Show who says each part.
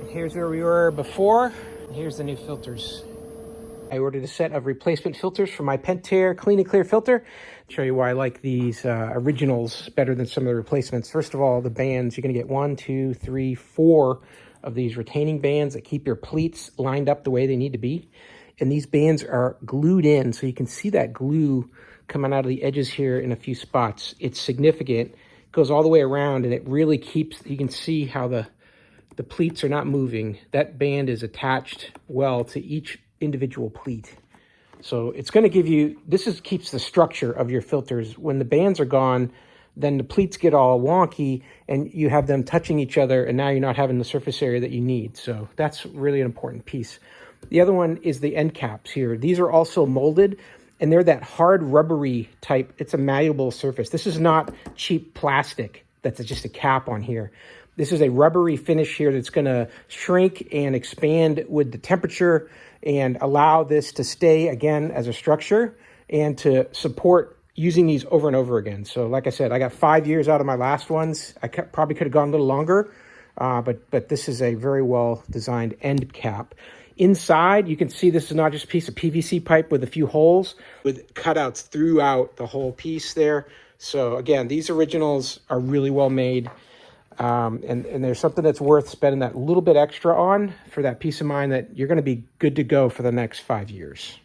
Speaker 1: Here's where we were before. Here's the new filters. I ordered a set of replacement filters for my Pentair Clean and Clear filter. I'll show you why I like these originals better than some of the replacements. First of all, the bands, you're going to get 1, 2, 3, 4 of these retaining bands that keep your pleats lined up the way they need to be. And these bands are glued in, so you can see that glue coming out of the edges here in a few spots. It's significant. It goes all the way around, and it really keeps, you can see how the pleats are not moving. That band is attached well to each individual pleat. So it's going to give you, keeps the structure of your filters. When the bands are gone, then the pleats get all wonky and you have them touching each other, and now you're not having the surface area that you need. So that's really an important piece. The other one is the end caps here. These are also molded, and they're that hard rubbery type. It's a malleable surface. This is not cheap plastic that's just a cap on here. This is a rubbery finish here that's going to shrink and expand with the temperature and allow this to stay, again, as a structure and to support using these over and over again. So like I said, I got 5 years out of my last ones. I probably could have gone a little longer, but this is a very well designed end cap. Inside, you can see this is not just a piece of PVC pipe with a few holes with cutouts throughout the whole piece there. So again, these originals are really well made. And there's something that's worth spending that little bit extra on for that peace of mind that you're going to be good to go for the next 5 years.